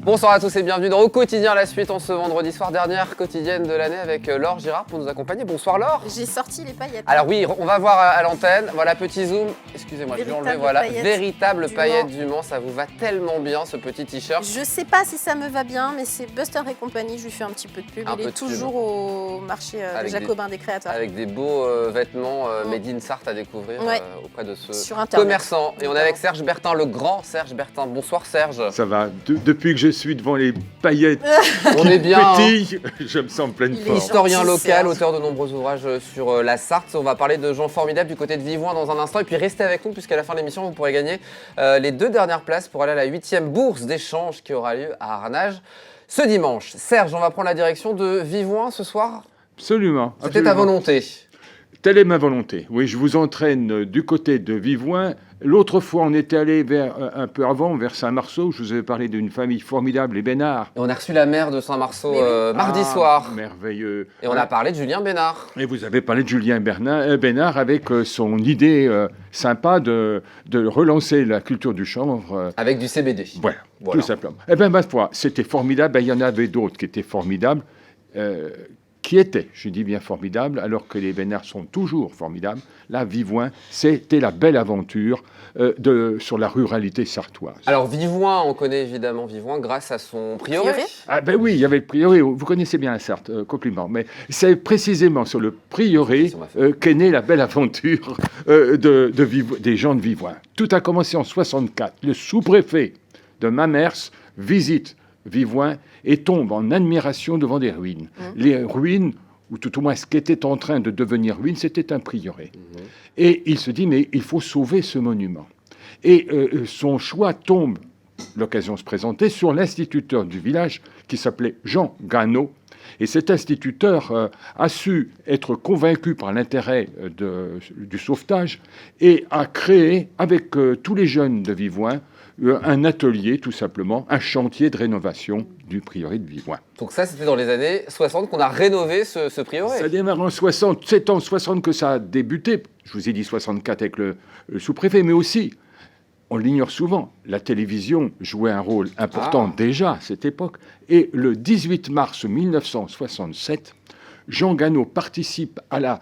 Bonsoir à tous et bienvenue dans Au Quotidien, la suite en ce vendredi soir, dernière quotidienne de l'année avec Laure Girard pour nous accompagner. Bonsoir Laure. J'ai sorti les paillettes. Alors oui, on va voir à l'antenne, voilà petit zoom, excusez-moi, je vais enlever, voilà, véritable paillette du Mans, ça vous va tellement bien ce petit t-shirt. Je sais pas si ça me va bien, mais c'est Buster et compagnie, je lui fais un petit peu de pub, il est toujours au marché jacobin des créateurs. Avec des beaux vêtements made in Sarthe à découvrir auprès de ce commerçant. Et on est avec Serge Bertin, le grand Serge Bertin. Bonsoir Serge. Ça va, depuis que je suis devant les paillettes on est bien, pétillent, je me sens en pleine forme. Historien local, auteur de nombreux ouvrages sur la Sarthe. On va parler de gens formidables du côté de Vivoin dans un instant. Et puis restez avec nous puisqu'à la fin de l'émission, vous pourrez gagner les 2 dernières places pour aller à la 8e bourse d'échange qui aura lieu à Arnage ce dimanche. Serge, on va prendre la direction de Vivoin ce soir. Absolument. C'était ta volonté. Telle est ma volonté. Oui, je vous entraîne du côté de Vivoin. L'autre fois, on était allé un peu avant, vers Saint-Marceau. Je vous avais parlé d'une famille formidable, les Bénard. Et on a reçu la maire de Saint-Marceau mardi soir. Merveilleux. Et on a parlé de Julien Bénard. Et vous avez parlé de Julien Bénard avec son idée sympa de relancer la culture du chanvre. Avec du CBD. Voilà, tout simplement. Eh bien, ma foi, c'était formidable. Il y en avait d'autres qui étaient formidables. Qui était, je dis bien formidable, alors que les Bénards sont toujours formidables. Là, Vivoin, c'était la belle aventure sur la ruralité sartoise. Alors, Vivoin, on connaît évidemment Vivoin grâce à son prieuré. Ah ben oui, il y avait le prieuré. Vous connaissez bien la Sarthe, compliment. Mais c'est précisément sur le prieuré qu'est née la belle aventure des gens de Vivoin. Tout a commencé en 64. Le sous-préfet de Mamers visite Vivoin et tombe en admiration devant des ruines. Les ruines, ou tout au moins ce qui était en train de devenir ruine, c'était un prieuré. Et il se dit, mais il faut sauver ce monument. Et son choix tombe, l'occasion se présentait, sur l'instituteur du village qui s'appelait Jean Ganot. Et cet instituteur a su être convaincu par l'intérêt du sauvetage et a créé, avec tous les jeunes de Vivoin, un atelier, tout simplement, un chantier de rénovation du prieuré de Vivoin. Donc ça, c'était dans les années 60 qu'on a rénové ce prieuré. Ça démarre en 60, c'est en 60 que ça a débuté. Je vous ai dit 64 avec le sous-préfet, mais aussi, on l'ignore souvent, la télévision jouait un rôle important déjà à cette époque. Et le 18 mars 1967, Jean Ganot participe à la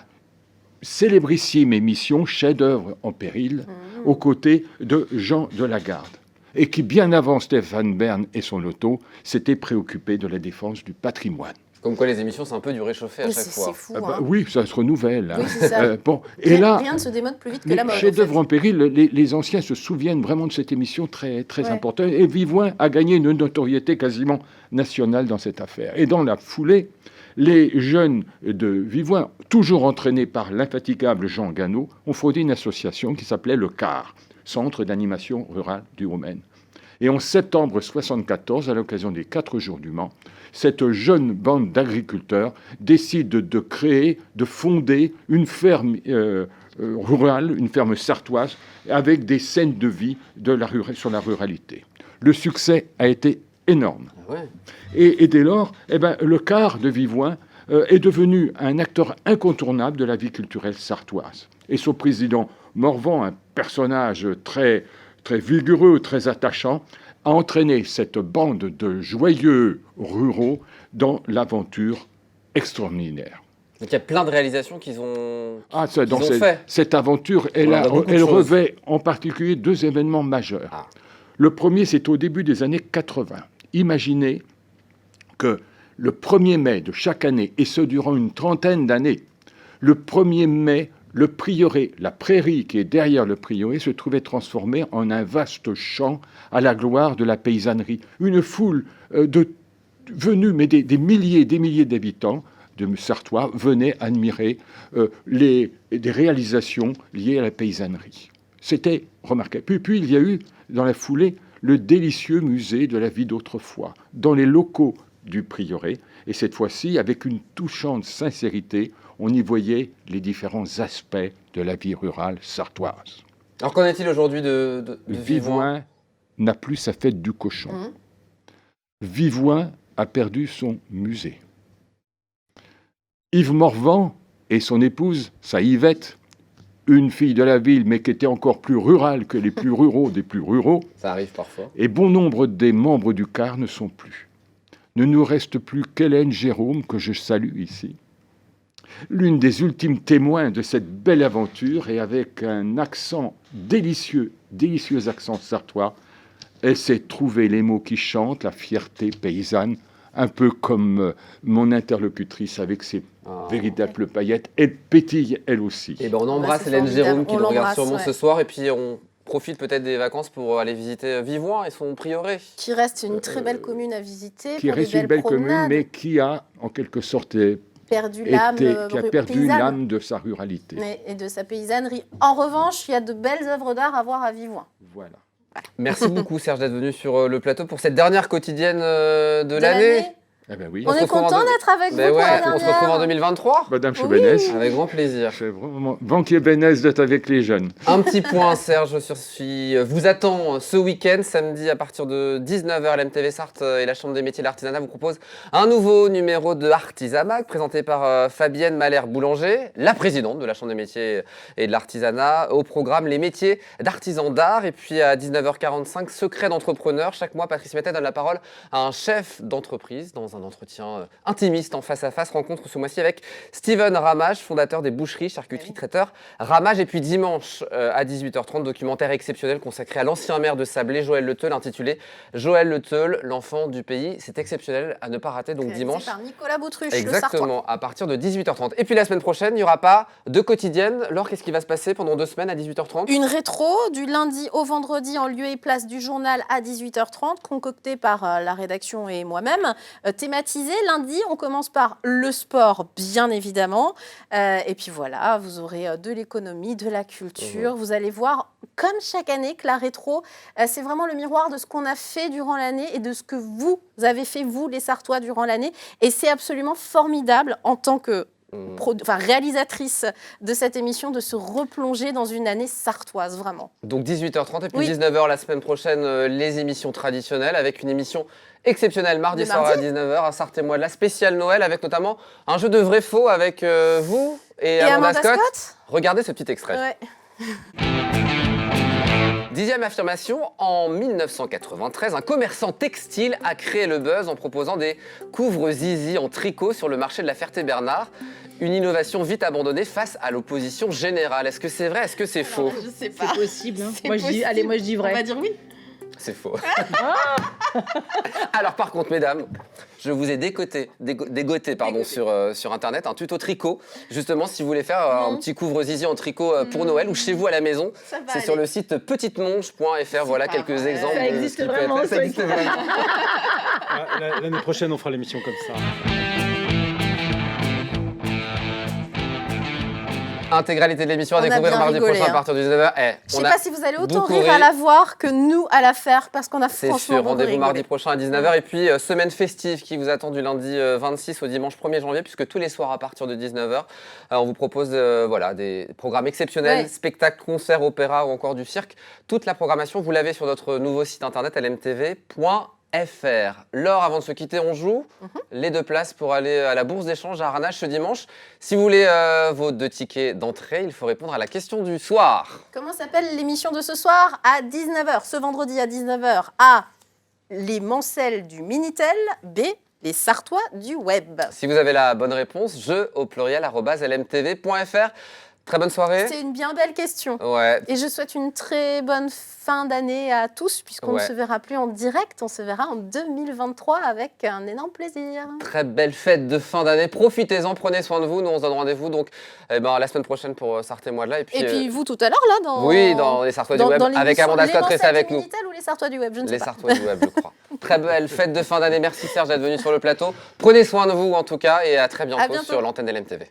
célébrissime émission Chef-d'œuvre en péril, aux côtés de Jean de Lagarde, et qui, bien avant Stéphane Bern et son loto, s'était préoccupé de la défense du patrimoine. Comme quoi les émissions, c'est un peu du réchauffé à chaque fois. C'est fou, hein. Oui, ça se renouvelle. Oui, c'est ça. Et là, rien ne se démode plus vite que la mode. Chef-d'œuvre en péril, les anciens se souviennent vraiment de cette émission très, très importante. Et Vivoin a gagné une notoriété quasiment nationale dans cette affaire. Et dans la foulée, les jeunes de Vivoin, toujours entraînés par l'infatigable Jean Ganot, ont fondé une association qui s'appelait le CAR, Centre d'animation rurale du Romaine. Et en septembre 1974, à l'occasion des 4 jours du Mans, cette jeune bande d'agriculteurs décide de fonder une ferme rurale, une ferme sartoise, avec des scènes de vie sur la ruralité. Le succès a été énorme. Et dès lors, le CAR de Vivoin est devenu un acteur incontournable de la vie culturelle sartoise. Et son président Morvan, un personnage très, très vigoureux, très attachant, a entraîné cette bande de joyeux ruraux dans l'aventure extraordinaire. Donc il y a plein de réalisations qu'ils ont fait. Cette aventure, elle revêt en particulier 2 événements majeurs. Le premier, c'est au début des années 80. Imaginez que le 1er mai de chaque année, et ce durant une trentaine d'années, le 1er mai, le prieuré, la prairie qui est derrière le prieuré, se trouvait transformée en un vaste champ à la gloire de la paysannerie. Une foule venue, mais des milliers d'habitants de Sartois venaient admirer des réalisations liées à la paysannerie. C'était remarquable. Puis il y a eu, dans la foulée, le délicieux musée de la vie d'autrefois, dans les locaux du prieuré, et cette fois-ci, avec une touchante sincérité, on y voyait les différents aspects de la vie rurale sartoise. Alors qu'en est-il aujourd'hui de Vivoin n'a plus sa fête du cochon. Vivoin a perdu son musée. Yves Morvan et son épouse, sa Yvette, une fille de la ville, mais qui était encore plus rurale que les plus ruraux des plus ruraux. Ça arrive parfois. Et bon nombre des membres du CAR ne sont plus. Ne nous reste plus qu'Hélène Jérôme, que je salue ici. L'une des ultimes témoins de cette belle aventure, et avec un accent délicieux accent sartois, elle sait trouver les mots qui chantent, la fierté paysanne, un peu comme mon interlocutrice avec ses véritables paillettes. Elle pétille, elle aussi. Et ben on embrasse Hélène Jérôme qui nous regarde sûrement ce soir, et puis on profite peut-être des vacances pour aller visiter Vivoin et son prieuré. Qui reste une très belle commune à visiter. Qui reste une belle commune, mais qui a en quelque sorte perdu l'âme de sa ruralité. Et de sa paysannerie. En revanche, il y a de belles œuvres d'art à voir à Vivoin. Voilà. Merci beaucoup Serge d'être venu sur le plateau pour cette dernière quotidienne de l'année. Eh ben oui. On est content d'être avec vous pour la dernière. On se retrouve en 2023. Madame Chebénès. Avec grand plaisir. C'est vraiment banquier Bénès d'être avec les jeunes. Un petit point, Serge, sur vous attend ce week-end, samedi à partir de 19h, l'MTV Sarthe et la Chambre des métiers de l'artisanat vous proposent un nouveau numéro de Artisamac présenté par Fabienne Malher-Boulanger, la présidente de la Chambre des métiers et de l'artisanat. Au programme, les métiers d'artisans d'art. Et puis à 19h45, secret d'entrepreneur. Chaque mois, Patrice Mettet donne la parole à un chef d'entreprise dans un entretien intimiste en face à face. Rencontre ce mois-ci avec Steven Ramage, fondateur des boucheries, charcuteries, traiteurs Ramage. Et puis dimanche à 18h30, documentaire exceptionnel consacré à l'ancien maire de Sablé, Joël Le Teul, intitulé Joël Le Teul, l'enfant du pays. C'est exceptionnel à ne pas rater, donc dimanche. Par Nicolas Boutruche, exactement, à partir de 18h30. Et puis la semaine prochaine, il n'y aura pas de quotidienne. Laure, qu'est-ce qui va se passer pendant 2 semaines à 18h30 ? Une rétro du lundi au vendredi en lieu et place du journal à 18h30, concoctée par la rédaction et moi-même. Thématisé. Lundi, on commence par le sport, bien évidemment. Et puis voilà, vous aurez de l'économie, de la culture. Vous allez voir, comme chaque année, que la rétro, c'est vraiment le miroir de ce qu'on a fait durant l'année et de ce que vous avez fait, vous, les Sartois, durant l'année. Et c'est absolument formidable en tant que réalisatrice de cette émission, de se replonger dans une année sartoise, vraiment. Donc 18h30 et puis 19h la semaine prochaine, les émissions traditionnelles avec une émission exceptionnelle mardi soir à 19h, à Sarthe et moi, la spéciale Noël avec notamment un jeu de vrai-faux avec vous et Amanda Scott. Regardez ce petit extrait. Ouais. 10e affirmation, en 1993, un commerçant textile a créé le buzz en proposant des couvre-zizi en tricot sur le marché de la Ferté-Bernard. Une innovation vite abandonnée face à l'opposition générale. Est-ce que c'est vrai ? Est-ce que c'est faux ? Je sais pas. C'est possible. Hein. Moi, je dis vrai. On va dire oui. C'est faux. Alors par contre, mesdames, je vous ai dégoté sur Internet un tuto tricot. Justement, si vous voulez faire un petit couvre-zizi en tricot pour Noël ou chez vous à la maison, c'est sur le site petitemonge.fr. Voilà quelques exemples. Ça existe vraiment. Ça existe vraiment. L'année prochaine, on fera l'émission comme ça. Intégralité de l'émission à découvrir mardi prochain à partir de 19h. Je sais pas si vous allez autant rire à la voir que nous à la faire parce qu'on a franchement c'est sûr, rendez-vous mardi prochain à 19h. Et puis, semaine festive qui vous attend du lundi 26 au dimanche 1er janvier, puisque tous les soirs à partir de 19h, on vous propose des programmes exceptionnels, spectacles, concerts, opéras ou encore du cirque. Toute la programmation, vous l'avez sur notre nouveau site internet lmtv.fr. Laure, avant de se quitter, on joue les 2 places pour aller à la bourse d'échange à Arnage ce dimanche. Si vous voulez vos 2 tickets d'entrée, il faut répondre à la question du soir. Comment s'appelle l'émission de ce soir à 19h, ce vendredi à 19h? A. Les Mancelles du Minitel. B. Les Sartois du web. Si vous avez la bonne réponse, jeu au pluriel @lmtv.fr. Très bonne soirée. C'est une bien belle question. Ouais. Et je souhaite une très bonne fin d'année à tous, puisqu'on ne se verra plus en direct, on se verra en 2023 avec un énorme plaisir. Très belle fête de fin d'année. Profitez-en, prenez soin de vous. Nous, on se donne rendez-vous donc la semaine prochaine pour Sarthe et moi de là. Et puis vous tout à l'heure, là, dans les Sartois du web, avec Amanda Scott, restez avec nous. Ou les Sartois du web, je ne sais pas. Les Sartois du web, je crois. Très belle fête de fin d'année. Merci Serge d'être venu sur le plateau. Prenez soin de vous en tout cas et à très bientôt sur l'antenne de l'MTV.